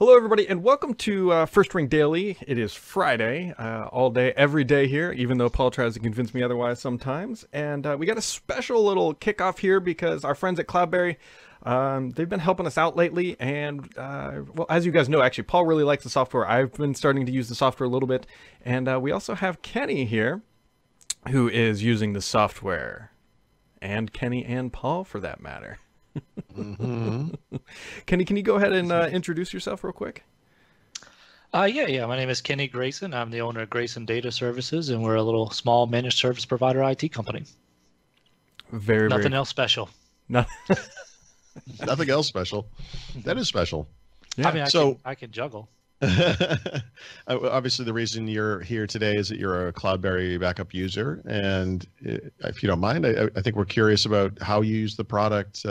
Hello, everybody, and welcome to First Ring Daily. It is Friday, all day, every day here, even though Paul tries to convince me otherwise sometimes. And we got a special little kickoff here because our friends at CloudBerry, they've been helping us out lately. And, well, as you guys know, actually, Paul really likes the software. I've been starting to use the software a little bit. And we also have Kenny here, who is using the software. And Kenny and Paul, for that matter. Kenny, can you go ahead and introduce yourself real quick? Yeah. My name is Kenny Grayson. I'm the owner of Grayson Data Services, and we're a little small managed service provider IT company. Nothing else special. Nothing else special. That is special. Yeah. I mean, I can juggle. Obviously, the reason you're here today is that you're a CloudBerry backup user, and if you don't mind, I think we're curious about how you use the product.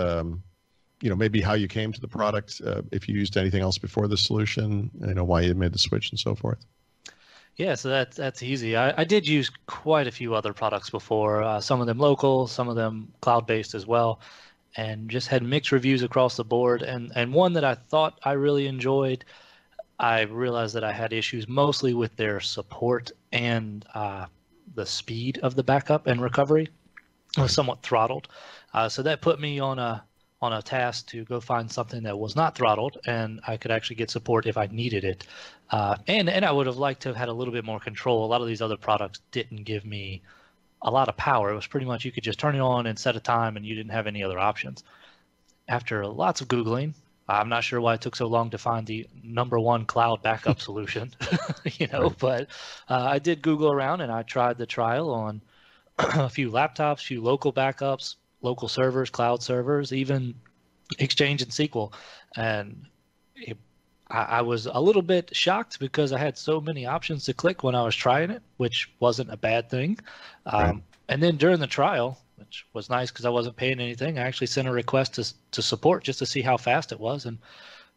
Maybe how you came to the product, if you used anything else before the solution, why you made the switch and so forth. Yeah, so that's easy. I did use quite a few other products before, some of them local, some of them cloud-based as well, and just had mixed reviews across the board. And one that I thought I really enjoyed, I realized that I had issues mostly with their support and the speed of the backup and recovery was somewhat throttled. So that put me on a task to go find something that was not throttled and I could actually get support if I needed it. And I would have liked to have had a little bit more control. A lot of these other products didn't give me a lot of power. It was pretty much you could just turn it on and set a time and you didn't have any other options. After lots of Googling, I'm not sure why it took so long to find the #1 cloud backup solution, but I did Google around and I tried the trial on a few laptops, few local backups, local servers, cloud servers, even Exchange and SQL. And I was a little bit shocked because I had so many options to click when I was trying it, which wasn't a bad thing. Right. And then during the trial, which was nice because I wasn't paying anything, I actually sent a request to support just to see how fast it was, and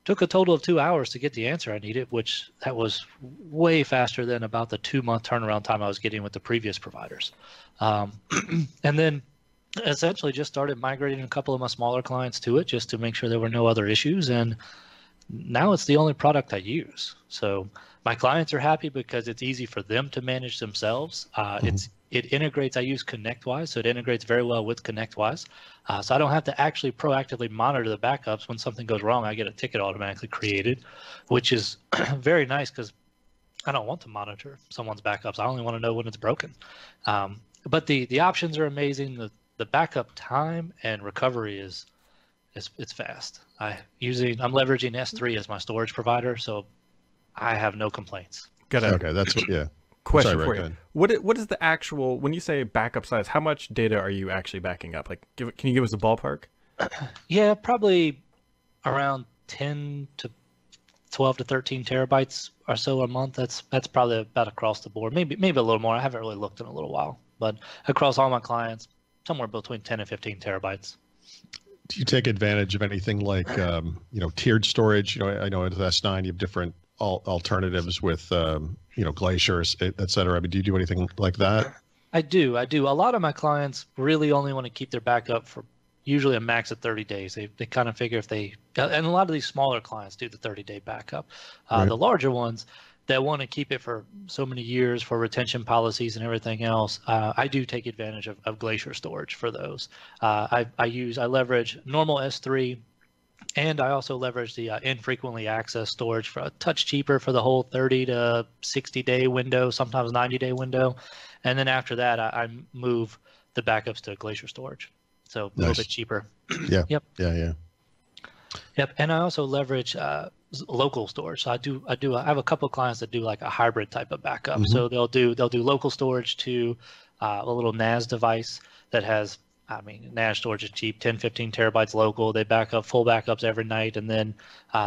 took a total of 2 hours to get the answer I needed, which that was way faster than about the 2-month turnaround time I was getting with the previous providers. And then essentially just started migrating a couple of my smaller clients to it just to make sure there were no other issues. And now it's the only product I use. So my clients are happy because it's easy for them to manage themselves. It integrates, I use ConnectWise, so it integrates very well with ConnectWise. So I don't have to actually proactively monitor the backups. When something goes wrong, I get a ticket automatically created, which is very nice because I don't want to monitor someone's backups. I only want to know when it's broken. But the options are amazing. The backup time and recovery it's fast. I'm leveraging S3 as my storage provider, so I have no complaints. Okay, that's what. Yeah. Question for you. What is the actual, when you say backup size, how much data are you actually backing up? Like, can you give us a ballpark? Yeah, probably around 10 to 12 to 13 terabytes or so a month. That's probably about across the board. Maybe a little more. I haven't really looked in a little while, but across all my clients, somewhere between 10 and 15 terabytes. Do you take advantage of anything like, tiered storage? I know with S9 you have different alternatives with, glaciers, et cetera. I mean, do you do anything like that? I do. A lot of my clients really only want to keep their backup for usually a max of 30 days. They kind of figure and a lot of these smaller clients do the 30-day backup. Right. The larger ones that want to keep it for so many years for retention policies and everything else, I do take advantage of Glacier storage for those. I leverage normal S3, and I also leverage the infrequently accessed storage for a touch cheaper for the whole 30 to 60-day window, sometimes 90-day window. And then after that, I move the backups to Glacier storage. So a little bit cheaper. Yeah. Yep. Yeah. Yep. And I also leverage local storage. So I have a couple of clients that do like a hybrid type of backup. So they'll do local storage to a little NAS device that has, NAS storage is cheap, 10, 15 terabytes local. They back up full backups every night. And then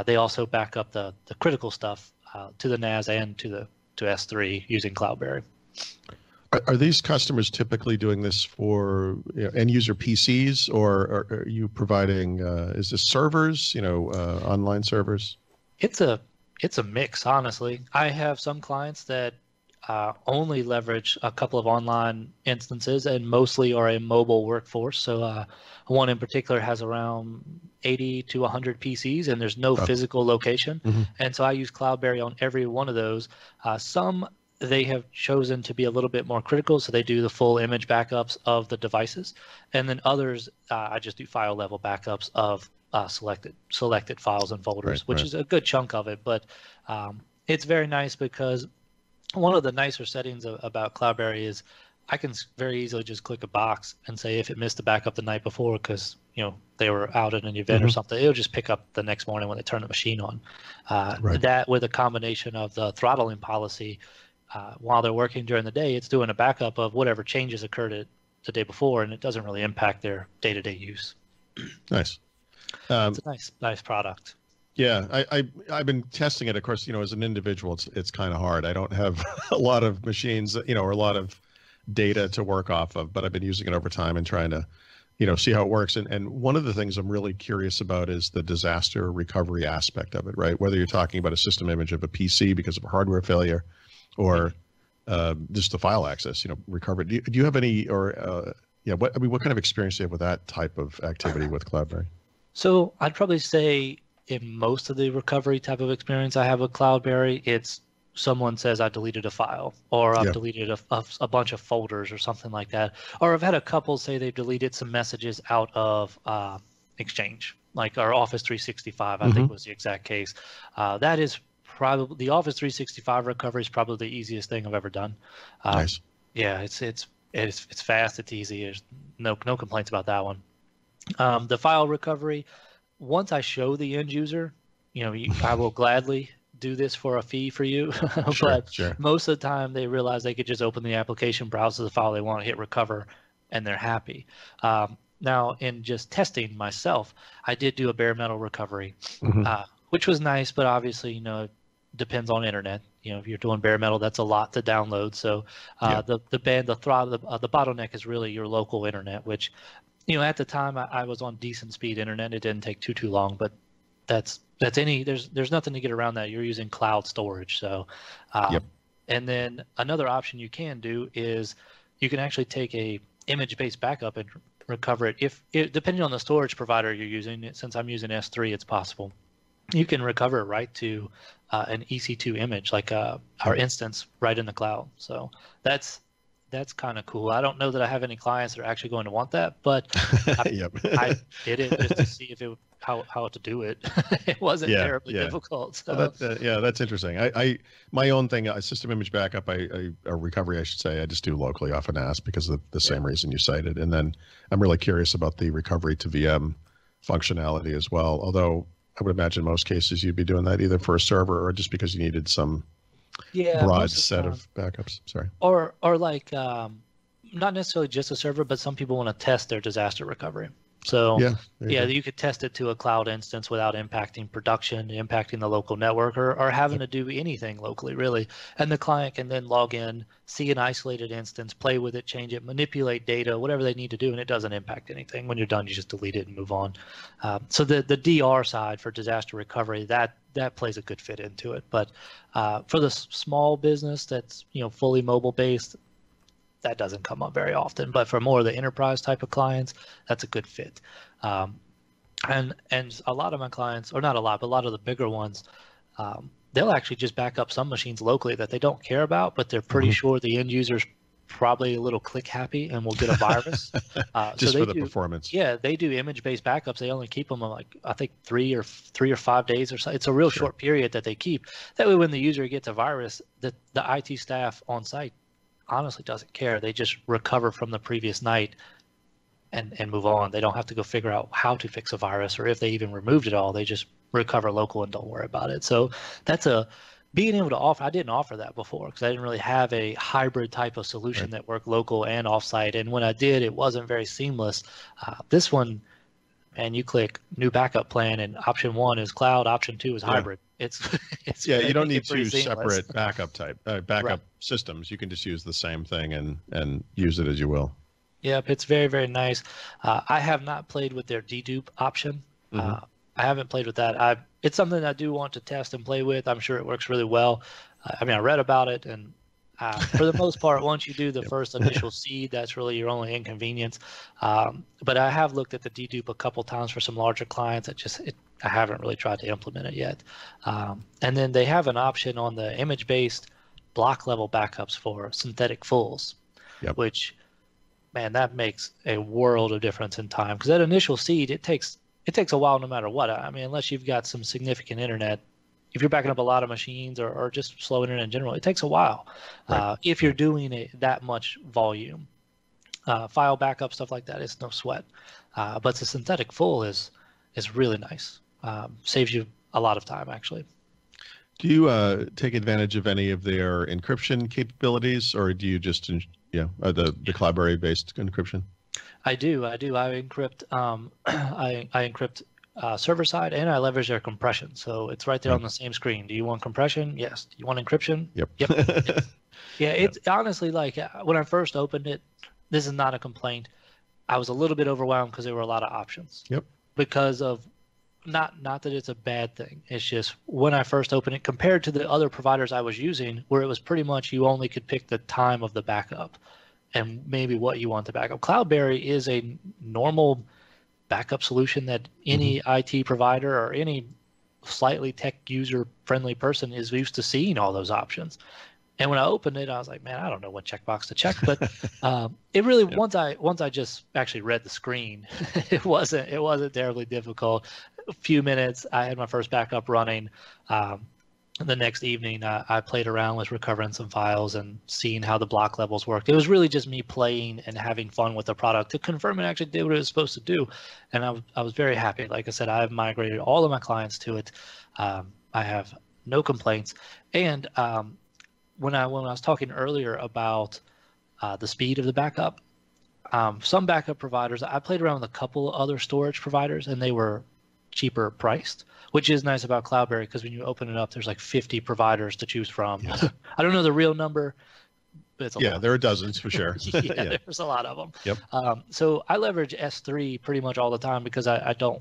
they also back up the critical stuff to the NAS and to S3 using CloudBerry. Are these customers typically doing this for end user PCs, or are you providing, is this servers, online servers? It's a mix, honestly. I have some clients that only leverage a couple of online instances and mostly are a mobile workforce. So one in particular has around 80 to 100 PCs, and there's no physical location. And so I use CloudBerry on every one of those. Some they have chosen to be a little bit more critical, so they do the full image backups of the devices, and then others I just do file level backups of selected files and folders, which is a good chunk of it. But it's very nice because one of the nicer settings about CloudBerry is I can very easily just click a box and say if it missed the backup the night before because they were out in an event or something, it'll just pick up the next morning when they turn the machine on. That with a combination of the throttling policy, while they're working during the day, it's doing a backup of whatever changes occurred the day before, and it doesn't really impact their day-to-day use. Nice. It's a nice product. Yeah, I've been testing it. Of course, as an individual, it's kind of hard. I don't have a lot of machines, or a lot of data to work off of, but I've been using it over time and trying to, see how it works. And one of the things I'm really curious about is the disaster recovery aspect of it, right? Whether you're talking about a system image of a PC because of a hardware failure, or just the file access, recovery. Do you have any, or what kind of experience do you have with that type of activity with CloudBerry? So I'd probably say in most of the recovery type of experience I have with CloudBerry, it's someone says I deleted a file, or I've deleted a bunch of folders or something like that. Or I've had a couple say they've deleted some messages out of Exchange, like our Office 365, I think was the exact case. That is probably, the Office 365 recovery is probably the easiest thing I've ever done. Nice. Yeah, it's fast, it's easy. There's no complaints about that one. The file recovery, once I show the end user, I will gladly do this for a fee for you. But most of the time they realize they could just open the application, browse the file they want, hit recover, and they're happy. Now, in just testing myself, I did do a bare metal recovery, which was nice, but obviously, it depends on internet. If you're doing bare metal, that's a lot to download. So the bottleneck is really your local internet, which, at the time I was on decent speed internet. It didn't take too long, but there's nothing to get around that. You're using cloud storage. So, and then another option you can do is you can actually take a image-based backup and recover it. Depending on the storage provider you're using, since I'm using S3, it's possible. You can recover it right to an EC2 image, like our instance right in the cloud. So that's kind of cool. I don't know that I have any clients that are actually going to want that, but I did it just to see if how to do it. It wasn't terribly difficult. So. Well, that's interesting. My own thing, a system image backup, a recovery, I should say, I just do locally off an NAS because of the same reason you cited. And then I'm really curious about the recovery to VM functionality as well. Although I would imagine most cases you'd be doing that either for a server or just because you needed some broad set of backups. Sorry. Or like not necessarily just a server, but some people want to test their disaster recovery. So you could test it to a cloud instance without impacting production, impacting the local network, or having to do anything locally, really. And the client can then log in, see an isolated instance, play with it, change it, manipulate data, whatever they need to do, and it doesn't impact anything. When you're done, you just delete it and move on. So the DR side for disaster recovery, that plays a good fit into it. But for the small business that's fully mobile based, that doesn't come up very often. But for more of the enterprise type of clients, that's a good fit. And a lot of my clients, or not a lot, but a lot of the bigger ones, they'll actually just back up some machines locally that they don't care about, but they're pretty sure the end user's probably a little click happy and will get a virus. Just so for the performance. Yeah, they do image-based backups. They only keep them like, I think 3 or 5 days or so. It's a real short period that they keep. That way when the user gets a virus, the IT staff on site honestly doesn't care. They just recover from the previous night and move on. They don't have to go figure out how to fix a virus or if they even removed it all. They just recover local and don't worry about it. So that's being able to offer. I didn't offer that before because I didn't really have a hybrid type of solution that worked local and offsite. And when I did, it wasn't very seamless. This one, and you click new backup plan, and option 1 is cloud, option 2 is hybrid. It's you don't need 2 separate backup systems. You can just use the same thing and use it as you will. Yep, it's very, very nice. I have not played with their dedupe option. I haven't played with that. It's something I do want to test and play with. I'm sure it works really well. I read about it, and For the most part, once you do the first initial seed, that's really your only inconvenience. But I have looked at the dedupe a couple times for some larger clients. I haven't really tried to implement it yet. And then they have an option on the image-based block level backups for synthetic fulls, which, man, that makes a world of difference in time. Because that initial seed, it takes a while no matter what. I mean, unless you've got some significant internet. If you're backing up a lot of machines or just slow internet in general, it takes a while. If you're doing that much volume, file backup, stuff like that, it's no sweat. But the synthetic full is really nice. Saves you a lot of time, actually. Do you take advantage of any of their encryption capabilities, or do you just, the CloudBerry based encryption? I do. I encrypt. I encrypt server side, and I leverage their compression. So it's right there on the same screen. Do you want compression? Yes. Do you want encryption? Yep. Yeah, it's honestly like when I first opened it, this is not a complaint. I was a little bit overwhelmed because there were a lot of options. Yep. Because of not that it's a bad thing. It's just when I first opened it, compared to the other providers I was using, where it was pretty much you only could pick the time of the backup and maybe what you want to back up. CloudBerry is a normal backup solution that any IT provider or any slightly tech user friendly person is used to seeing all those options. And when I opened it, I was like, man, I don't know what checkbox to check. But it really once I just actually read the screen, it wasn't terribly difficult. A few minutes, I had my first backup running. The next evening, I played around with recovering some files and seeing how the block levels worked. It was really just me playing and having fun with the product to confirm it actually did what it was supposed to do. And I was very happy. Like I said, I've migrated all of my clients to it. I have no complaints. And when I was talking earlier about the speed of the backup, some backup providers, I played around with a couple other storage providers, and they were cheaper priced, which is nice about CloudBerry because when you open it up, there's like 50 providers to choose from. Yes. I don't know the real number, but it's a lot. There are dozens for sure. There's a lot of them. Yep. So I leverage S3 pretty much all the time because I don't.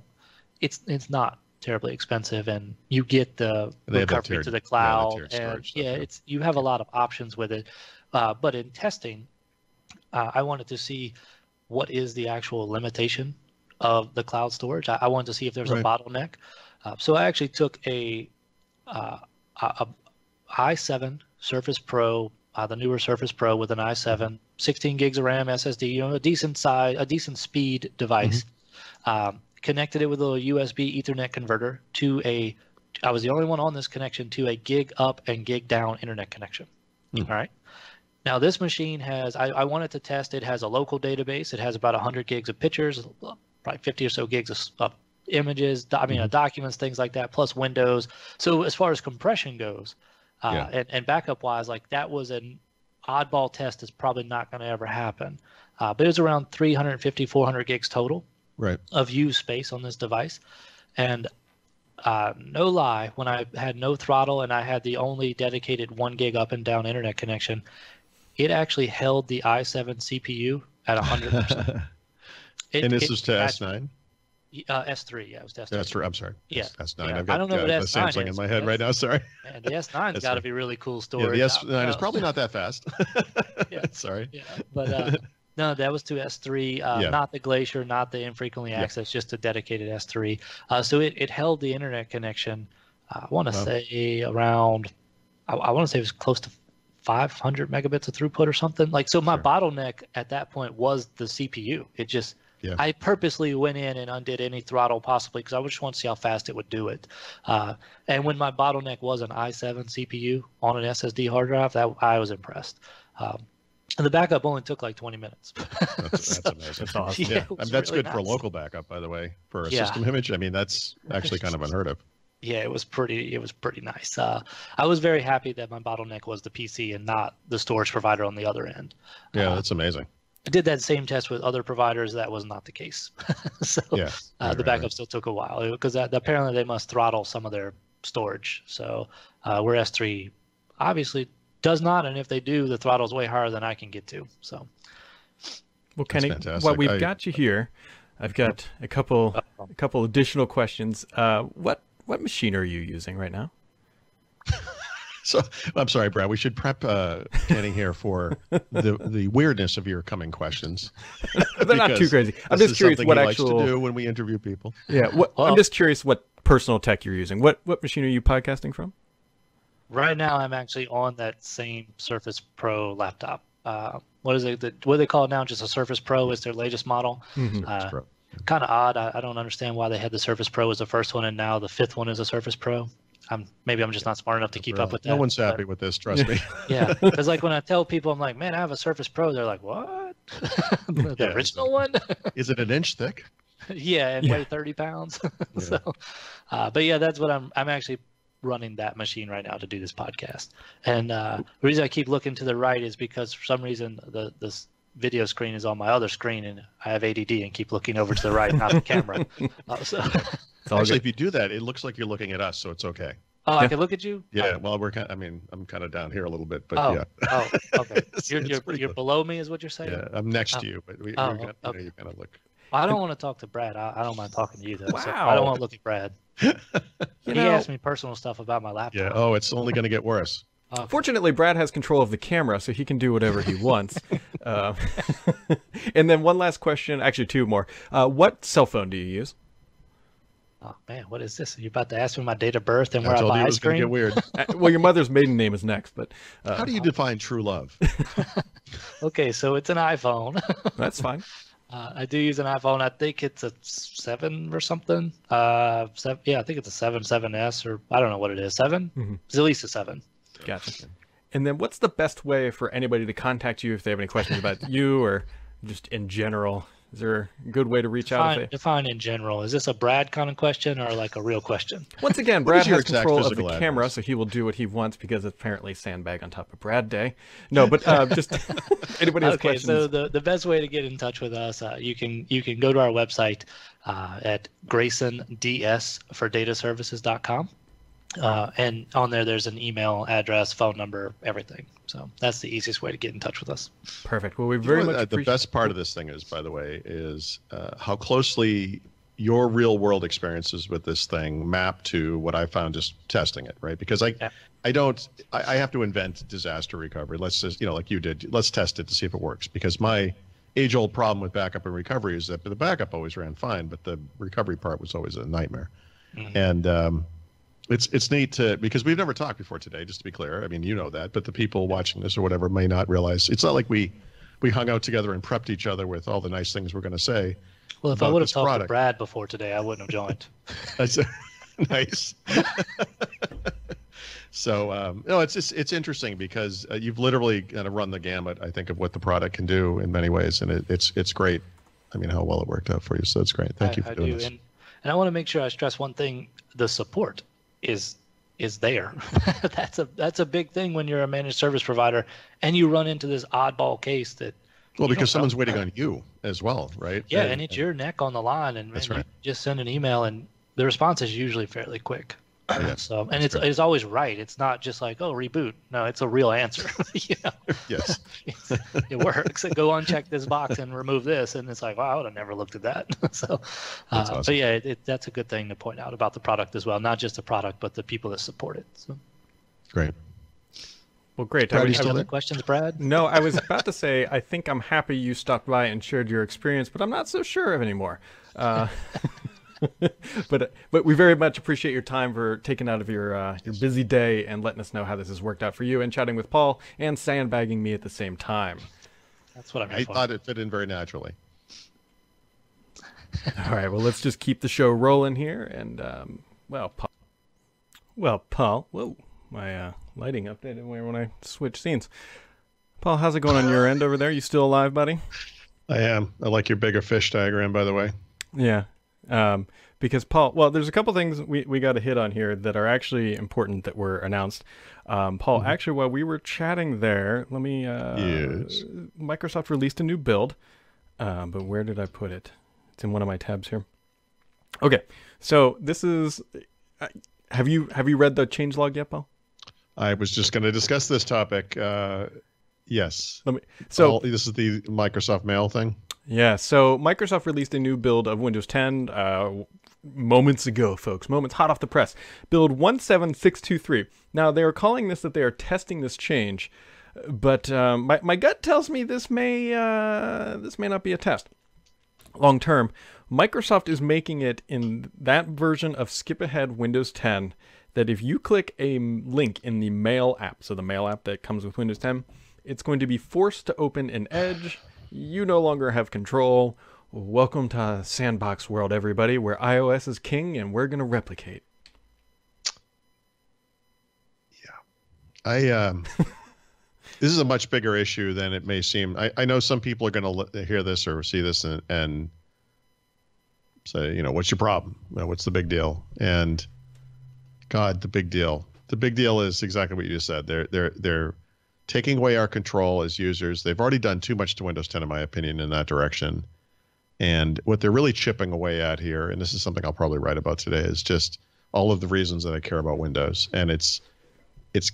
It's not terribly expensive, and you get the recovery to the cloud, and you have a lot of options with it. But in testing, I wanted to see what is the actual limitation of the cloud storage. I wanted to see if there's a bottleneck. So I actually took a i7 Surface Pro, the newer Surface Pro with an i7, 16 gigs of RAM SSD, a decent size, a decent speed device. Connected it with a USB Ethernet converter to I was the only one on this connection to a gig up and gig down internet connection. All right. Now this machine has, I wanted to test, it has a local database. It has about 100 gigs of pictures, probably 50 or so gigs of images, documents, things like that, plus Windows. So as far as compression goes, and backup wise, like that was an oddball test that's probably not going to ever happen. But it was around 350, 400 gigs total of used space on this device. And no lie, when I had no throttle and I had the only dedicated 1 gig up and down internet connection, it actually held the i7 CPU at 100%. And this was to S9? S3, it was to S3. That's right. I'm sorry. Yeah. S9. Yeah. I've got I don't know what S9 Samsung in my head right now. Sorry. And the S9's got to be really cool storage. Yeah, the S9 is probably not that fast. Sorry. Yeah, but no, that was to S3, not the Glacier, not the infrequently accessed, just a dedicated S3. So it held the internet connection. I want to say around. I want to say it was close to 500 megabits of throughput or something. Like so, my bottleneck at that point was the CPU. It just. Yeah. I purposely went in and undid any throttle possibly because I just want to see how fast it would do it. And when my bottleneck was an i7 CPU on an SSD hard drive, I was impressed. And the backup only took like 20 minutes. That's amazing. That's awesome. Yeah, that's really good for a local backup, by the way, for a system image. I mean, that's actually kind of unheard of. Yeah, it was pretty nice. I was very happy that my bottleneck was the PC and not the storage provider on the other end. Yeah, that's amazing. I did that same test with other providers. That was not the case. So the backup still took a while because apparently they must throttle some of their storage. So where S3 obviously does not, and if they do, the throttle is way higher than I can get to. So, well, Kenny, while we've got you here, I've got a couple additional questions. What machine are you using right now? So I'm sorry, Brad. We should prep Kenny here for the weirdness of your coming questions. They're not too crazy. I'm just curious what he actual likes to do when we interview people. Yeah, I'm just curious what personal tech you're using. What machine are you podcasting from? Right now, I'm actually on that same Surface Pro laptop. What is it? What do they call it now? Just a Surface Pro is their latest model. Pro. Kind of odd. I don't understand why they had the Surface Pro as the first one, and now the fifth one is a Surface Pro. Maybe I'm just not smart enough to keep up with that. No one's happy with this, trust me. Yeah, because like when I tell people, I'm like, man, I have a Surface Pro. They're like, what? The original one? Is it an inch thick? Yeah, and weigh 30 pounds. So, but yeah, that's what I'm actually running that machine right now to do this podcast. And the reason I keep looking to the right is because for some reason this video screen is on my other screen, and I have ADD and keep looking over to the right, not the camera. Actually, if you do that, it looks like you're looking at us, so it's okay. Oh, I can look at you? Yeah, well, I'm kind of down here a little bit, but yeah. Oh, okay. You're below me is what you're saying? Yeah, I'm next to you, but you kind of look. I don't want to talk to Brad. I don't mind talking to you, though. Wow. So I don't want to look at Brad. He asked me personal stuff about my laptop. Yeah, oh, it's only going to get worse. Fortunately, Brad has control of the camera, so he can do whatever he wants. And then one last question, actually two more. What cell phone do you use? Oh, man, what is this? You're about to ask me my date of birth and where I told buy you it ice was going to cream? get weird. Well, your mother's maiden name is next, but... How do you define true love? Okay, so it's an iPhone. That's fine. I do use an iPhone. I think it's a 7 or something. Yeah, I think it's a 7S, or I don't know what it is. 7? Mm-hmm. It's at least a 7. Gotcha. And then what's the best way for anybody to contact you if they have any questions about you or just in general? Is there a good way to reach out? Define in general. Is this a Brad kind of question or like a real question? Once again, Brad has control of the camera, so he will do what he wants because it's apparently sandbag on top of Brad Day. No, but just anybody has questions. So the best way to get in touch with us, you can go to our website at graysonds4dataservices.com. And on there's an email address, phone number, everything. So that's the easiest way to get in touch with us. Perfect. Well, we very much The appreciate best part of this thing is, by the way, is how closely your real world experiences with this thing map to what I found just testing it, right? Because I have to invent disaster recovery. Let's just, like you did, let's test it to see if it works. Because my age-old problem with backup and recovery is that the backup always ran fine, but the recovery part was always a nightmare. Mm-hmm. And it's neat because we've never talked before today, just to be clear. I mean, you know that, but the people watching this or whatever may not realize. It's not like we hung out together and prepped each other with all the nice things we're going to say. Well, if I would have talked to Brad before today, I wouldn't have joined. That's nice. So, no, it's interesting because you've literally kind of run the gamut, I think, of what the product can do in many ways, and it's great. I mean, how well it worked out for you, so it's great. Thank you for doing this. And I want to make sure I stress one thing: the support is there. That's a big thing when you're a managed service provider and you run into this oddball case that because someone's waiting on you as well, right? Yeah, and it's your neck on the line, and that's right. You just send an email and the response is usually fairly quick. Yeah, so, and it's always right. It's not just like, oh, reboot. No, it's a real answer. Yes. It works. Go uncheck this box and remove this, and it's like, wow, I would have never looked at that. So, awesome. But yeah, that's a good thing to point out about the product as well. Not just the product, but the people that support it. So. Great. Well, great. Brad, any other questions, Brad? No, I was about to say, I think I'm happy you stopped by and shared your experience, but I'm not so sure of anymore. But we very much appreciate your time for taking out of your busy day and letting us know how this has worked out for you and chatting with Paul and sandbagging me at the same time. That's what I thought it fit in very naturally. All right, well, let's just keep the show rolling here. And, Paul, whoa, my lighting updated when I switch scenes. Paul, how's it going on your end over there? You still alive, buddy? I am. I like your bigger fish diagram, by the way. Yeah. Because Paul, well, there's a couple things we got to hit on here that are actually important that were announced. Paul, actually, while we were chatting there, let me, yes. Microsoft released a new build, but where did I put it? It's in one of my tabs here. Okay. So this is, have you read the changelog yet, Paul? I was just going to discuss this topic. Yes. This is the Microsoft Mail thing. Yeah, so Microsoft released a new build of Windows 10. moments ago, folks. Moments hot off the press. Build 17623. Now, they are calling this that they are testing this change, but my gut tells me this may not be a test. Long term, Microsoft is making it in that version of Skip Ahead Windows 10 that if you click a link in the Mail app, so the Mail app that comes with Windows 10, it's going to be forced to open in Edge. You no longer have control. Welcome to Sandbox World, everybody, where iOS is king and we're going to replicate. Yeah. This is a much bigger issue than it may seem. I know some people are going to hear this or see this and say, what's your problem? What's the big deal? And God, the big deal. The big deal is exactly what you just said. They're taking away our control as users. They've already done too much to Windows 10, in my opinion, in that direction. And what they're really chipping away at here, and this is something I'll probably write about today, is just all of the reasons that I care about Windows. And it's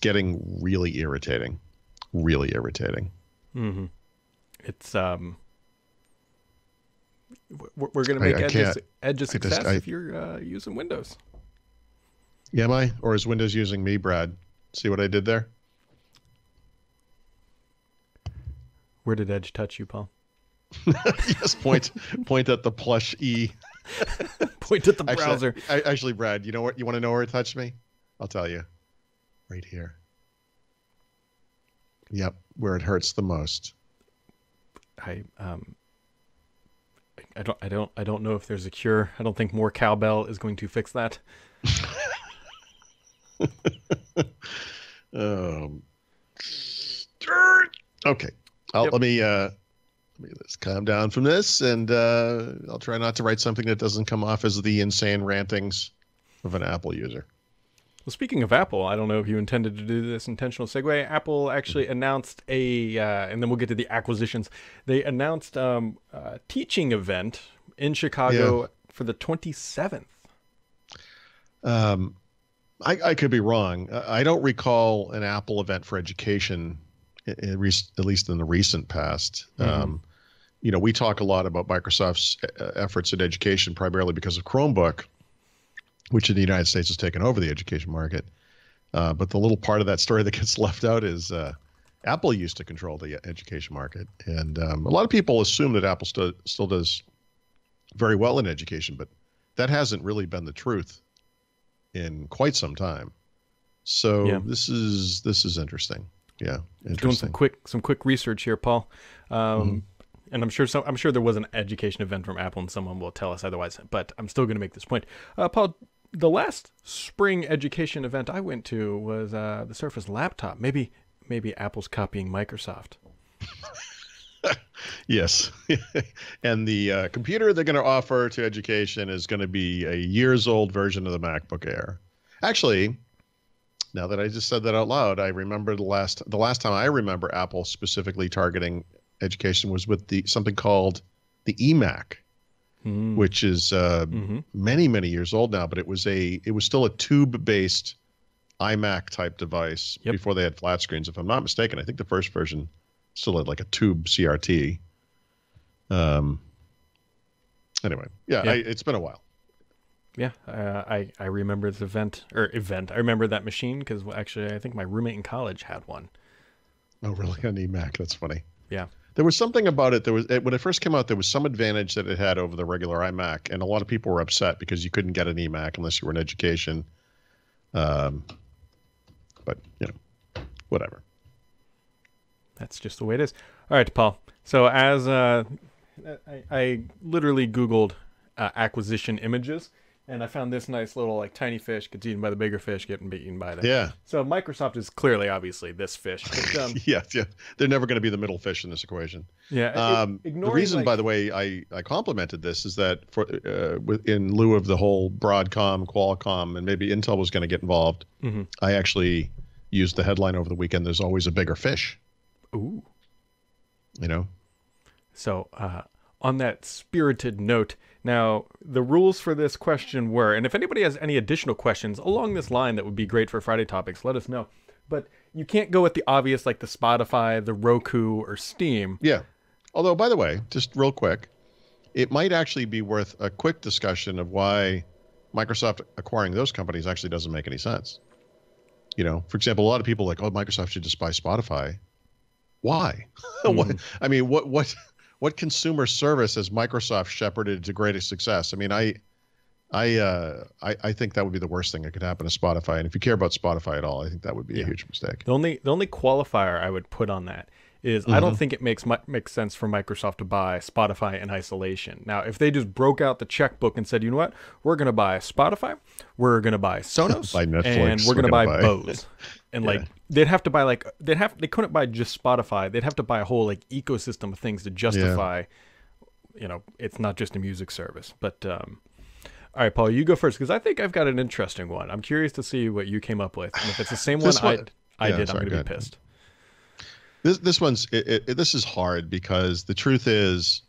getting really irritating. Really irritating. Mm-hmm. It's we're going to make Edge a success if you're using Windows. Yeah, am I? Or is Windows using me, Brad? See what I did there? Where did Edge touch you, Paul? Yes, point at the plush E. Point at the browser. Actually, Brad, you know what? You want to know where it touched me? I'll tell you. Right here. Yep, where it hurts the most. I don't know if there's a cure. I don't think more cowbell is going to fix that. Okay. Let me let's calm down from this, and I'll try not to write something that doesn't come off as the insane rantings of an Apple user. Well, speaking of Apple, I don't know if you intended to do this intentional segue. Apple actually announced and then we'll get to the acquisitions. They announced a teaching event in Chicago for the 27th. I could be wrong. I don't recall an Apple event for education, at least in the recent past. Mm-hmm. We talk a lot about Microsoft's efforts in education, primarily because of Chromebook, which in the United States has taken over the education market. But the little part of that story that gets left out is Apple used to control the education market. And a lot of people assume that Apple still does very well in education, but that hasn't really been the truth in quite some time. So this is interesting. Yeah, interesting. Doing some quick research here, Paul. And I'm sure there was an education event from Apple, and someone will tell us otherwise. But I'm still going to make this point, Paul. The last spring education event I went to was the Surface laptop. Maybe Apple's copying Microsoft. Yes, and the computer they're going to offer to education is going to be a years-old version of the MacBook Air. Actually, now that I just said that out loud, I remember the last time I remember Apple specifically targeting education was with something called the eMac, which is many years old now, but it was still a tube-based iMac type device before they had flat screens. If I'm not mistaken, I think the first version still had like a tube CRT. Anyway, it's been a while. Yeah, I remember this event. I remember that machine because actually I think my roommate in college had one. Oh, really? An eMac? That's funny. Yeah. There was something about it. When it first came out, there was some advantage that it had over the regular iMac, and a lot of people were upset because you couldn't get an eMac unless you were in education. But whatever. That's just the way it is. All right, Paul. So as I literally Googled acquisition images, and I found this nice little like tiny fish gets eaten by the bigger fish getting eaten by the... Yeah. So Microsoft is clearly, obviously, this fish. But, yeah. They're never going to be the middle fish in this equation. Yeah. The reason, by the way, I complimented this is that in lieu of the whole Broadcom, Qualcomm, and maybe Intel was going to get involved, I actually used the headline over the weekend, there's always a bigger fish. Ooh. So on that spirited note, now the rules for this question were, and if anybody has any additional questions along this line that would be great for Friday topics, let us know. But you can't go with the obvious like the Spotify, the Roku, or Steam. Yeah. Although, by the way, just real quick, it might actually be worth a quick discussion of why Microsoft acquiring those companies actually doesn't make any sense. For example, a lot of people are like, oh, Microsoft should just buy Spotify. Why? I mean, what consumer service has Microsoft shepherded to greatest success? I mean, I think that would be the worst thing that could happen to Spotify. And if you care about Spotify at all, I think that would be a huge mistake. The only qualifier I would put on that is I don't think it makes sense for Microsoft to buy Spotify in isolation. Now, if they just broke out the checkbook and said, you know what, we're going to buy Spotify, we're going to buy Sonos, buy Netflix, and we're going to buy Bose. And they'd have to buy they couldn't buy just Spotify. They'd have to buy a whole ecosystem of things to justify, it's not just a music service. But all right, Paul, you go first, because I think I've got an interesting one. I'm curious to see what you came up with. And if it's the same one I did, I'm going to be pissed. This one's this is hard because the truth is,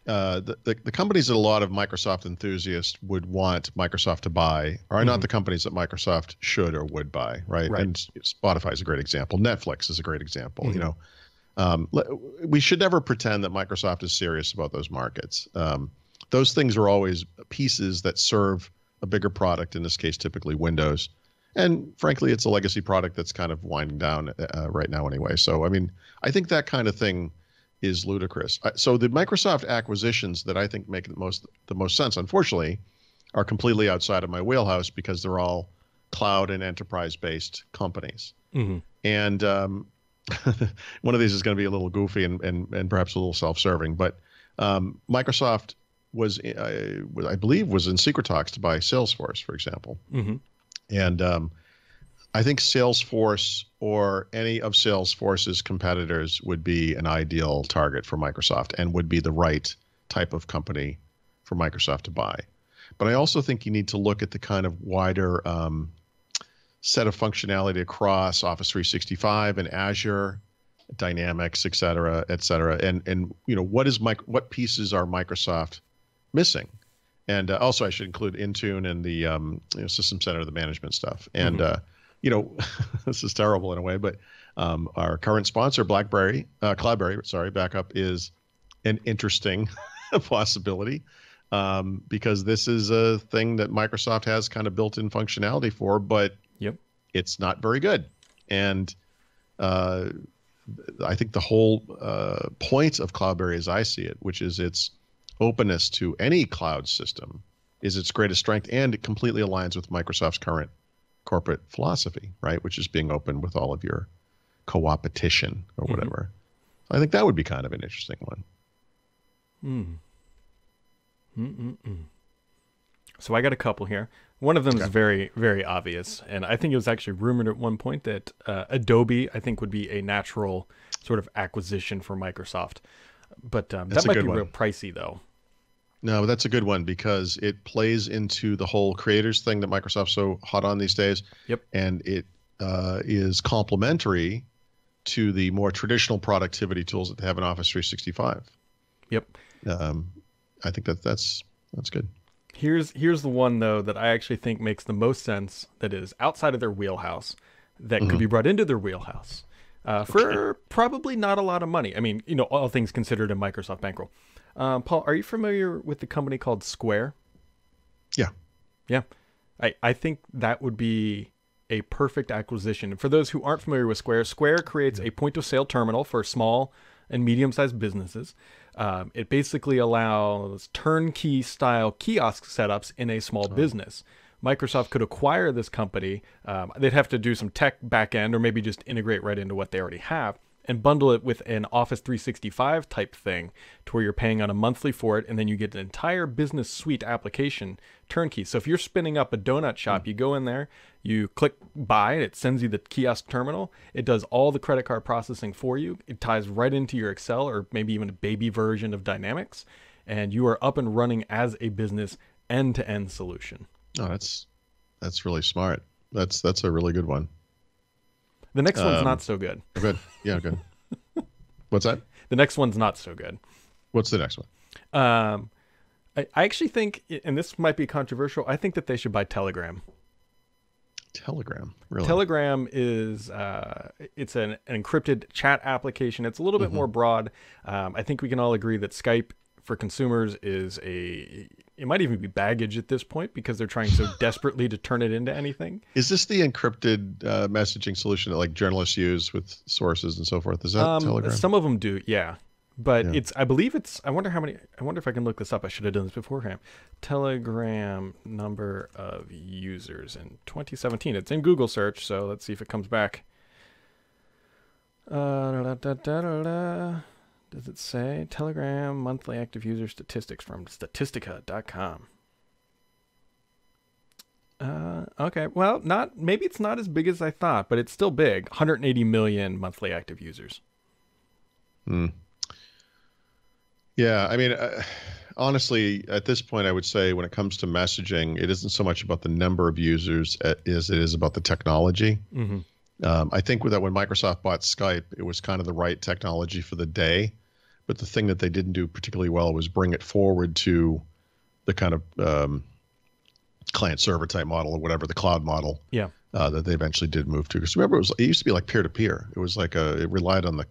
the companies that a lot of Microsoft enthusiasts would want Microsoft to buy are not the companies that Microsoft should or would buy, right? And Spotify is a great example. Netflix is a great example. We should never pretend that Microsoft is serious about those markets. Those things are always pieces that serve a bigger product, in this case, typically Windows. And frankly, it's a legacy product that's kind of winding down right now anyway. So, I mean, I think that kind of thing is ludicrous. So the Microsoft acquisitions that I think make the most sense, unfortunately, are completely outside of my wheelhouse because they're all cloud and enterprise-based companies. And one of these is going to be a little goofy and perhaps a little self-serving, but Microsoft was, I believe, was in secret talks to buy Salesforce, for example. And I think Salesforce or any of Salesforce's competitors would be an ideal target for Microsoft and would be the right type of company for Microsoft to buy. But I also think you need to look at the kind of wider set of functionality across Office 365 and Azure, Dynamics, et cetera, et cetera. And what pieces are Microsoft missing? And also, I should include Intune and the System Center, the management stuff. And this is terrible in a way, but our current sponsor, CloudBerry, backup is an interesting possibility because this is a thing that Microsoft has kind of built-in functionality for, but it's not very good. And I think the whole point of CloudBerry, as I see it, which is its openness to any cloud system, is its greatest strength, and it completely aligns with Microsoft's current corporate philosophy, right? Which is being open with all of your co-opetition or whatever. I think that would be kind of an interesting one. So I got a couple here. One of them is very, very obvious, and I think it was actually rumored at one point that Adobe, I think, would be a natural sort of acquisition for Microsoft. But that might be real pricey, though. No, that's a good one because it plays into the whole creators thing that Microsoft's so hot on these days. And it is complementary to the more traditional productivity tools that they have in Office 365. I think that's good. Here's the one, though, that I actually think makes the most sense, that is outside of their wheelhouse, that could be brought into their wheelhouse for probably not a lot of money. I mean, all things considered in Microsoft bankroll. Paul, are you familiar with the company called Square? Yeah. I think that would be a perfect acquisition. For those who aren't familiar with Square, Square creates a point-of-sale terminal for small and medium-sized businesses. It basically allows turnkey-style kiosk setups in a small business. Microsoft could acquire this company. They'd have to do some tech back-end or maybe just integrate right into what they already have and bundle it with an Office 365 type thing to where you're paying on a monthly for it, and then you get an entire business suite application turnkey. So if you're spinning up a donut shop, you go in there, you click buy, it sends you the kiosk terminal. It does all the credit card processing for you. It ties right into your Excel or maybe even a baby version of Dynamics, and you are up and running as a business end-to-end solution. Oh, that's really smart. That's a really good one. The next one's not so good. Good. Yeah, good. What's that? The next one's not so good. What's the next one? I actually think, and this might be controversial, I think that they should buy Telegram. Telegram, really? Telegram is it's an encrypted chat application. It's a little bit more broad. I think we can all agree that Skype for consumers is it might even be baggage at this point because they're trying so desperately to turn it into anything. Is this the encrypted messaging solution that like journalists use with sources and so forth? Is that Telegram? Some of them do, yeah. But Yeah. I believe it's, I wonder if I can look this up. I should have done this beforehand. Telegram number of users in 2017. It's in Google search, so let's see if it comes back. Does it say Telegram monthly active user statistics from statistica.com? Okay, well, maybe it's not as big as I thought, but it's still big. 180 million monthly active users. Yeah, I mean, honestly, at this point, I would say when it comes to messaging, it isn't so much about the number of users as it is about the technology. Mm-hmm. I think that when Microsoft bought Skype, it was kind of the right technology for the day. But the thing that they didn't do particularly well was bring it forward to the kind of client-server type model or whatever, the cloud model that they eventually did move to. Because remember, it used to be like peer-to-peer. It was like it relied on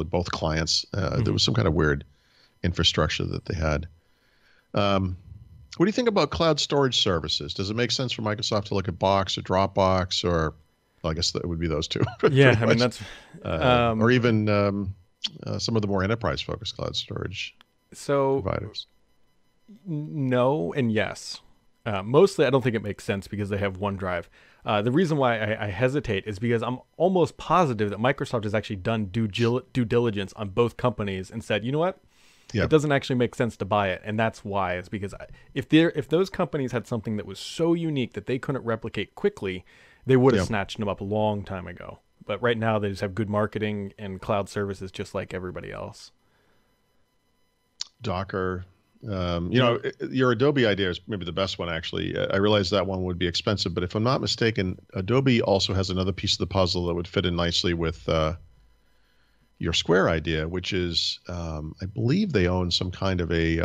both clients. There was some kind of weird infrastructure that they had. What do you think about cloud storage services? Does it make sense for Microsoft to look at Box or Dropbox or, well, I guess that would be those two. Yeah, I mean, that's... or even some of the more enterprise-focused cloud storage providers. No and yes. Mostly, I don't think it makes sense because they have OneDrive. The reason why I hesitate is because I'm almost positive that Microsoft has actually done due diligence on both companies and said, you know what? Yeah. It doesn't actually make sense to buy it, and that's why. It's because if those companies had something that was so unique that they couldn't replicate quickly, they would have snatched them up a long time ago. But right now, they just have good marketing and cloud services just like everybody else. Docker. Your Adobe idea is maybe the best one, actually. I realize that one would be expensive, but if I'm not mistaken, Adobe also has another piece of the puzzle that would fit in nicely with your Square idea, which is, I believe they own some kind of a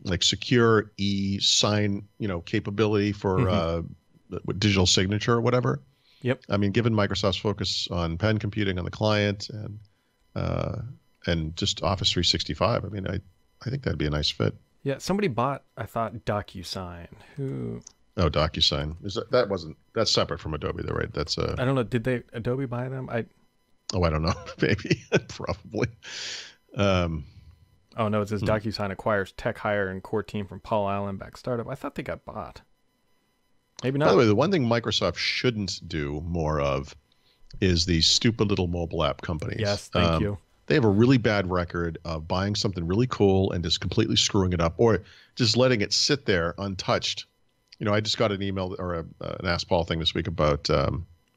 like secure e-sign, capability for digital signature or whatever. Yep. I mean, given Microsoft's focus on pen computing on the client and just Office 365, I mean, I think that'd be a nice fit. Yeah, somebody bought, I thought, DocuSign. Who? Oh, DocuSign. That's separate from Adobe, though, right? That's I don't know. Did Adobe buy them? I don't know. Maybe. Probably. Oh, no, it says DocuSign acquires tech hire and core team from Paul Allen-backed startup. I thought they got bought. Maybe not. By the way, the one thing Microsoft shouldn't do more of is these stupid little mobile app companies. Yes, thank you. They have a really bad record of buying something really cool and just completely screwing it up, or just letting it sit there untouched. I just got an email or an Ask Paul thing this week about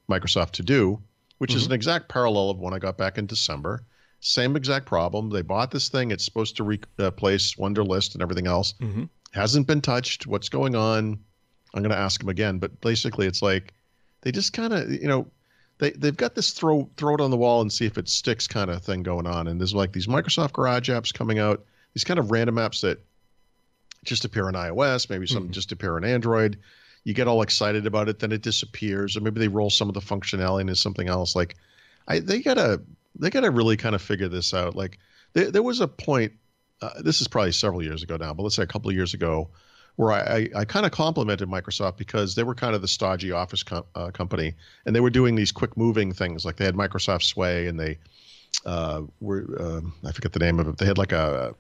Microsoft To Do, which is an exact parallel of one I got back in December. Same exact problem. They bought this thing. It's supposed to replace Wunderlist and everything else. Hasn't been touched. What's going on? I'm going to ask them again. But basically, it's like they just kind of, they've got this throw it on the wall and see if it sticks kind of thing going on. And there's like these Microsoft Garage apps coming out, these kind of random apps that just appear on iOS, maybe some just appear on Android. You get all excited about it, then it disappears, or maybe they roll some of the functionality into something else. Like, they gotta really kind of figure this out. Like, there was a point. This is probably several years ago now, but let's say a couple of years ago, where I kind of complimented Microsoft because they were kind of the stodgy Office company, and they were doing these quick moving things. Like they had Microsoft Sway, and they were I forget the name of it. They had like I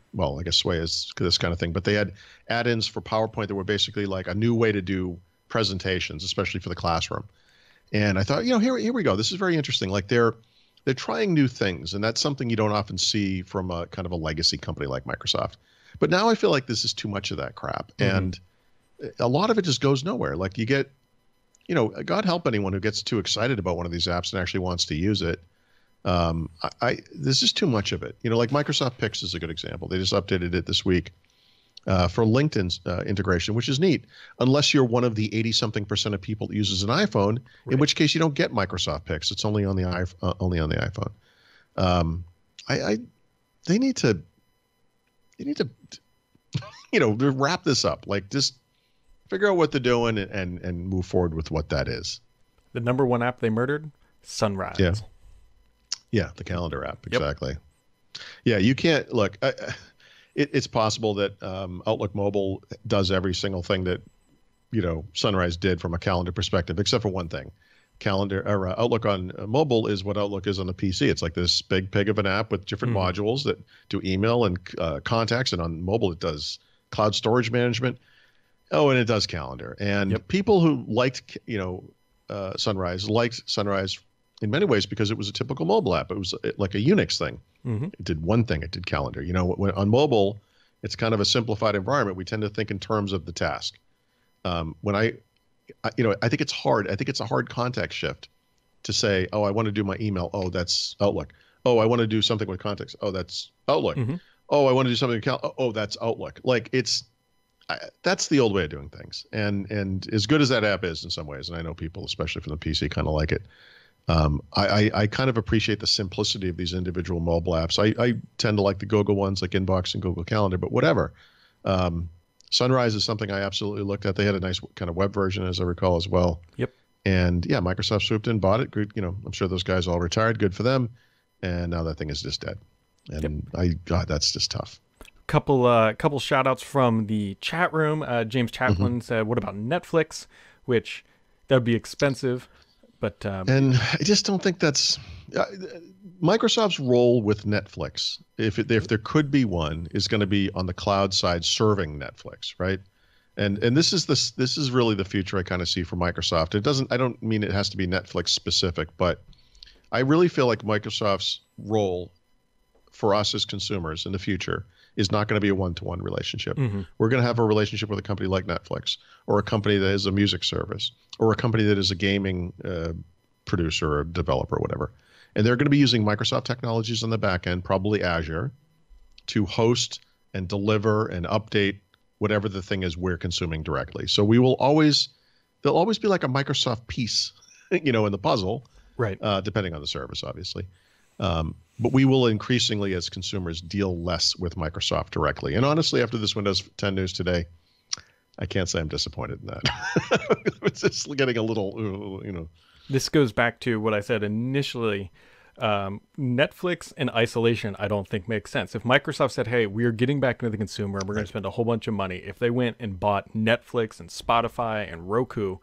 guess Sway is this kind of thing, but they had add-ins for PowerPoint that were basically like a new way to do presentations, especially for the classroom. And I thought, here we go. This is very interesting. Like they're trying new things, and that's something you don't often see from a kind of a legacy company like Microsoft. But now I feel like this is too much of that crap, and a lot of it just goes nowhere. Like you get, God help anyone who gets too excited about one of these apps and actually wants to use it. There's just too much of it. Like Microsoft Pix is a good example. They just updated it this week for LinkedIn's integration, which is neat, unless you're one of the 80-something% of people that uses an iPhone, in which case you don't get Microsoft Pix. It's only on the iPhone. They need to wrap this up. Like, just figure out what they're doing and move forward with what that is. The number one app they murdered, Sunrise. Yeah, the calendar app, exactly. Yeah, you can't look. it's possible that Outlook Mobile does every single thing that Sunrise did from a calendar perspective, except for one thing. Calendar or Outlook on mobile is what Outlook is on the PC. It's like this big pig of an app with different modules that do email and contacts, and on mobile it does cloud storage management. Oh, and it does calendar. And people who liked Sunrise liked Sunrise in many ways because it was a typical mobile app. It was like a Unix thing. It did one thing. It did calendar. When on mobile, it's kind of a simplified environment. We tend to think in terms of the task. When I think it's hard. I think it's a hard context shift to say, oh, I want to do my email. Oh, that's Outlook. Oh, I want to do something with context. Oh, that's Outlook. Oh, I want to do something with oh, that's Outlook. Like that's the old way of doing things. And as good as that app is in some ways, and I know people, especially from the PC, kind of like it. I kind of appreciate the simplicity of these individual mobile apps. I tend to like the Google ones like Inbox and Google Calendar, but whatever. Sunrise is something I absolutely looked at. They had a nice kind of web version, as I recall, as well. Yep. And yeah, Microsoft swooped in, bought it. Good, I'm sure those guys all retired. Good for them. And now that thing is just dead. And God, that's just tough. Couple shout outs from the chat room. James Chaplin said, "What about Netflix?" Which that would be expensive, but and I just don't think that's Microsoft's role with Netflix. If there could be one, is going to be on the cloud side serving Netflix, right? And this is really the future I kind of see for Microsoft. I don't mean it has to be Netflix specific, but I really feel like Microsoft's role for us as consumers in the future is not going to be a one-to-one relationship. We're going to have a relationship with a company like Netflix, or a company that is a music service, or a company that is a gaming producer or developer, or whatever. And they're going to be using Microsoft technologies on the back end, probably Azure, to host and deliver and update whatever the thing is we're consuming directly. So there'll always be like a Microsoft piece, in the puzzle, right? Depending on the service, obviously. But we will increasingly, as consumers, deal less with Microsoft directly. And honestly, after this Windows 10 news today, I can't say I'm disappointed in that. It's just getting a little, This goes back to what I said initially. Netflix in isolation, I don't think makes sense. If Microsoft said, hey, we're getting back into the consumer, we're going to spend a whole bunch of money. If they went and bought Netflix and Spotify and Roku,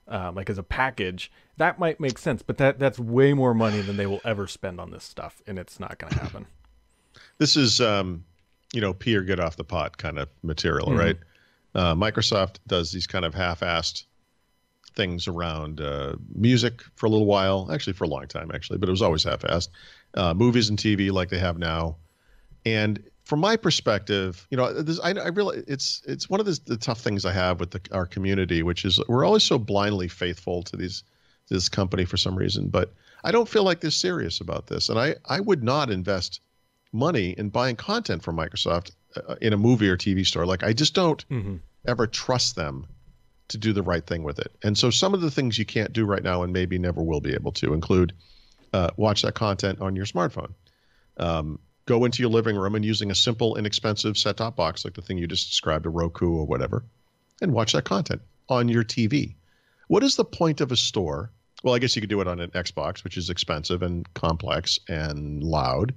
like as a package, that might make sense. But that's way more money than they will ever spend on this stuff, and it's not going to happen. This is, pee or get off the pot kind of material, right? Microsoft does these kind of half-assed things around music for a little while, actually for a long time, but it was always half-assed. Movies and TV like they have now. And from my perspective, I realize it's one of the tough things I have with our community, which is we're always so blindly faithful to this company for some reason, but I don't feel like they're serious about this. And I would not invest money in buying content from Microsoft in a movie or TV store. Like I just don't ever trust them to do the right thing with it. And so some of the things you can't do right now and maybe never will be able to include watch that content on your smartphone. Go into your living room and using a simple, inexpensive set-top box like the thing you just described, a Roku or whatever, and watch that content on your TV. What is the point of a store? Well, I guess you could do it on an Xbox, which is expensive and complex and loud,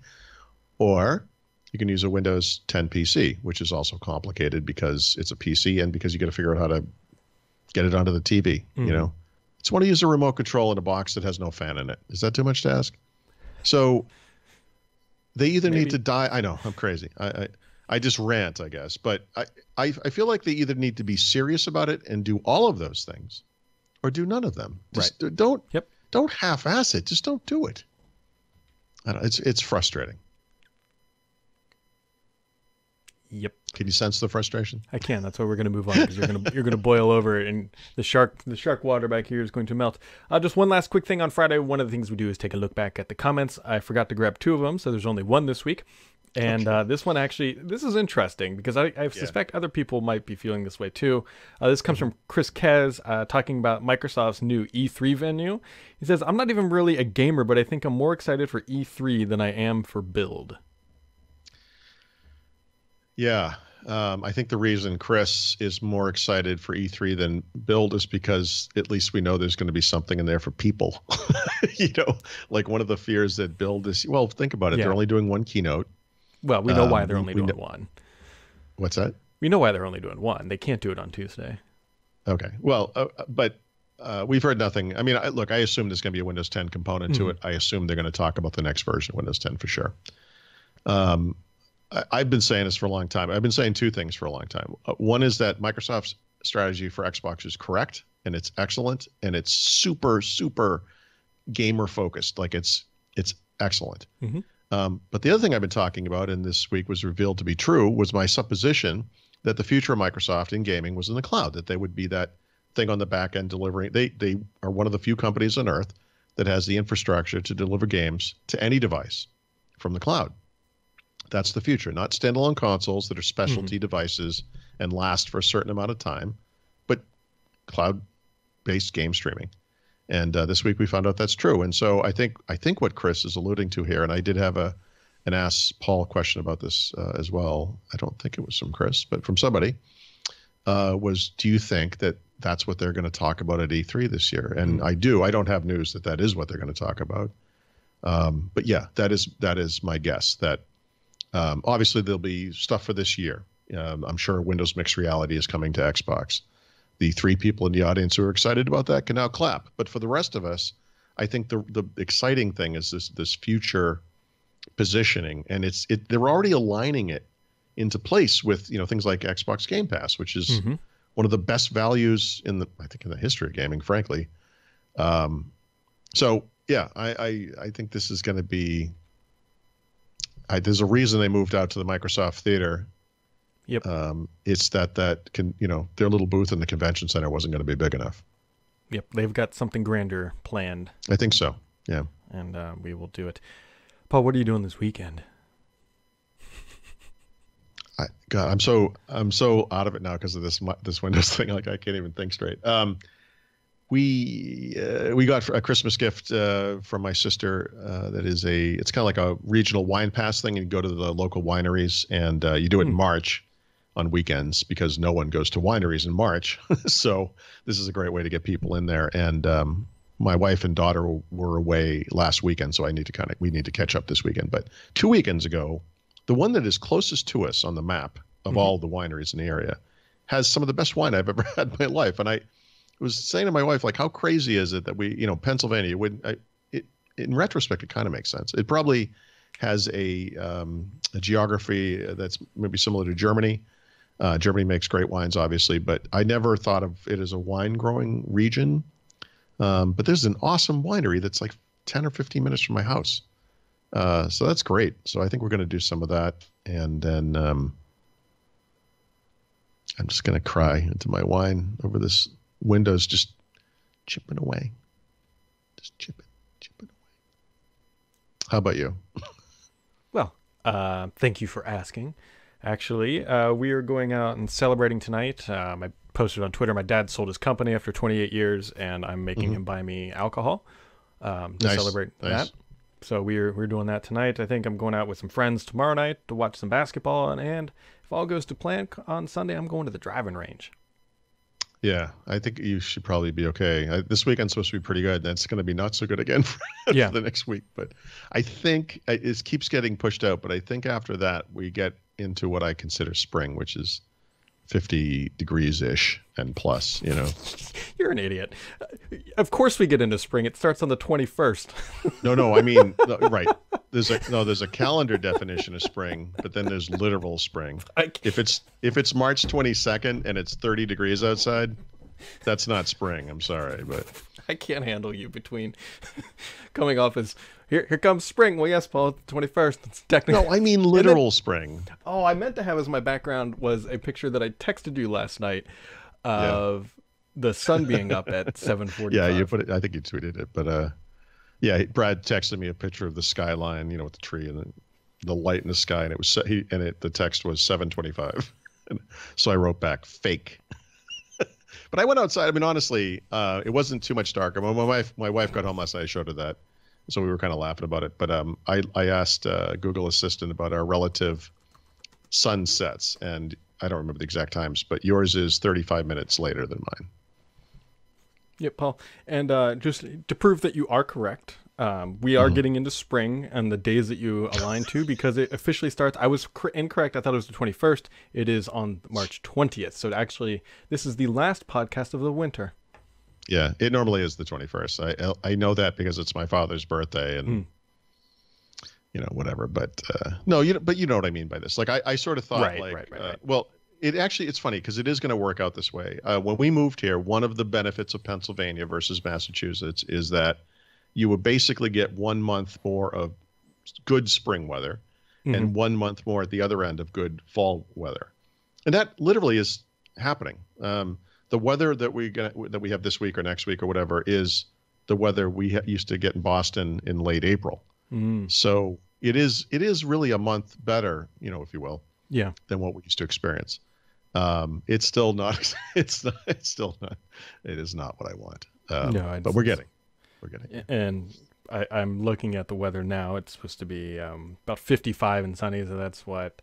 or you can use a Windows 10 PC, which is also complicated because it's a PC and because you got to figure out how to get it onto the TV. It's want to use a remote control in a box that has no fan in it. Is that too much to ask? So they either need to die. I know I'm crazy. I just rant, I guess, but I feel like they either need to be serious about it and do all of those things, or do none of them. Just don't half-ass it. Just don't do it. I don't know, it's frustrating. Yep. Can you sense the frustration? I can. That's why we're going to move on, because you're gonna boil over, and the shark water back here is going to melt. Just one last quick thing on Friday. One of the things we do is take a look back at the comments. I forgot to grab 2 of them, so there's only 1 this week. And this one this is interesting because I suspect other people might be feeling this way too. This comes from Chris Kez talking about Microsoft's new E3 venue. He says, I'm not even really a gamer, but I think I'm more excited for E3 than I am for Build. Yeah. I think the reason Chris is more excited for E3 than Build is because at least we know there's going to be something in there for people. Like one of the fears that Build is, well, think about it. Yeah. They're only doing 1 keynote. Well, we know why they're only doing 1. What's that? We know why they're only doing one. They can't do it on Tuesday. Okay. Well, but we've heard nothing. I mean, look, I assume there's going to be a Windows 10 component to it. I assume they're going to talk about the next version of Windows 10 for sure. I've been saying this for a long time. I've been saying two things for a long time. One is that Microsoft's strategy for Xbox is correct, and it's excellent, and it's super, super gamer focused. Like it's excellent. But the other thing I've been talking about, and this week was revealed to be true, was my supposition that the future of Microsoft in gaming was in the cloud, that they would be that thing on the back end delivering. They are one of the few companies on earth that has the infrastructure to deliver games to any device from the cloud. That's the future, not standalone consoles that are specialty devices and last for a certain amount of time, but cloud-based game streaming. And this week we found out that's true. And so I think what Chris is alluding to here, and I did have an Ask Paul question about this as well. I don't think it was from Chris, but from somebody, was do you think that that's what they're going to talk about at E3 this year? And I do. I don't have news that is what they're going to talk about. But yeah, that is my guess. That obviously there'll be stuff for this year. I'm sure Windows Mixed Reality is coming to Xbox. The 3 people in the audience who are excited about that can now clap. But for the rest of us, I think the exciting thing is this future positioning, and they're already aligning it into place with things like Xbox Game Pass, which is one of the best values in the history of gaming, frankly. So yeah, I think this is going to be. There's a reason they moved out to the Microsoft Theater. Yep. It's that can their little booth in the convention center wasn't going to be big enough. Yep, they've got something grander planned. I think so. Yeah. And we will do it. Paul, what are you doing this weekend? God, I'm so out of it now because of this Windows thing. Like I can't even think straight. We got a Christmas gift from my sister. It's kind of like a regional wine pass thing. And you go to the local wineries, and you do it in March on weekends because no one goes to wineries in March. So this is a great way to get people in there. And my wife and daughter were away last weekend, so we need to catch up this weekend. But 2 weekends ago, the one that is closest to us on the map of all the wineries in the area has some of the best wine I've ever had in my life. And I was saying to my wife, like, how crazy is it that Pennsylvania in retrospect, it kind of makes sense. It probably has a geography that's maybe similar to Germany. Germany makes great wines, obviously, but I never thought of it as a wine growing region. But there's an awesome winery that's like 10 or 15 minutes from my house. So that's great. So I think we're going to do some of that. And then I'm just going to cry into my wine over this Windows just chipping away. Just chipping away. How about you? Well, thank you for asking. Actually, we are going out and celebrating tonight. I posted on Twitter, my dad sold his company after 28 years, and I'm making him buy me alcohol to celebrate that. So we're doing that tonight. I think I'm going out with some friends tomorrow night to watch some basketball, and if all goes to plan on Sunday, I'm going to the driving range. Yeah, I think you should probably be okay. This weekend's supposed to be pretty good. That's going to be not so good again for the next week. But I think it keeps getting pushed out. But I think after that, we get into what I consider spring, which is 50 degrees-ish and plus, You're an idiot. Of course we get into spring. It starts on the 21st. No, I mean, right. There's a calendar definition of spring, but then there's literal spring. If it's March 22nd and it's 30 degrees outside, that's not spring. I'm sorry, but I can't handle you between coming off as here comes spring. Well, yes, Paul, it's the 21st. It's technically. No, I mean literal spring. Oh, I meant to have as my background was a picture that I texted you last night of the sun being up at 7:45. Yeah, you put it. I think you tweeted it, but yeah, Brad texted me a picture of the skyline, with the tree and the light in the sky, and it was the text was 7:25, and so I wrote back fake. But I went outside. I mean, honestly, it wasn't too much darker. My wife got home last night. I showed her that, so we were kind of laughing about it. But I asked Google Assistant about our relative sunsets, and I don't remember the exact times, but yours is 35 minutes later than mine. Yep, Paul. And just to prove that you are correct, We are getting into spring and the days that you align to, because it officially starts. I was incorrect. I thought it was the 21st. It is on March 20th. So actually, this is the last podcast of the winter. Yeah, it normally is the 21st. I know that because it's my father's birthday and whatever. But no, but you know what I mean by this. Like I sort of thought right. Well, it's funny because it is going to work out this way. When we moved here, one of the benefits of Pennsylvania versus Massachusetts is that you would basically get 1 month more of good spring weather and 1 month more at the other end of good fall weather. And that literally is happening. The weather that we have this week or next week or whatever is the weather we used to get in Boston in late April. So it is really a month better, if you will, than what we used to experience. It's still not, it is not what I want. No, but we're getting. And I'm looking at the weather now. It's supposed to be about 55 and sunny. So that's what,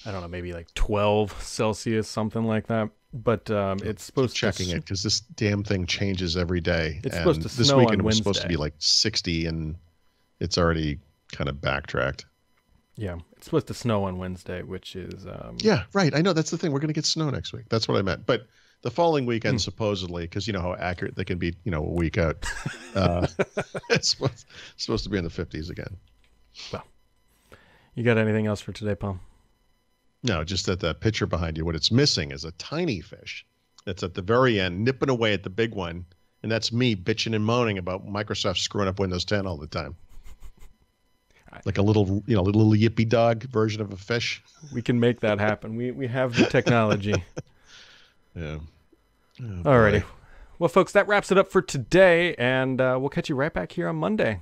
I don't know, maybe like 12 Celsius, something like that. But it's supposed checking it because this damn thing changes every day. It's supposed to this snow weekend on was Wednesday. supposed to be like 60 and it's already kind of backtracked. Yeah, it's supposed to snow on Wednesday, which is yeah, right. I know that's the thing. We're going to get snow next week. That's what I meant. But the following weekend, supposedly, because you know how accurate they can be, a week out, it's supposed to be in the 50s again. Well, you got anything else for today, Paul? No, just that the picture behind you, what it's missing is a tiny fish that's at the very end, nipping away at the big one. And that's me bitching and moaning about Microsoft screwing up Windows 10 all the time. Like a little yippy dog version of a fish. We can make that happen. We have the technology. Yeah. Alrighty. Well, folks, that wraps it up for today, and we'll catch you right back here on Monday.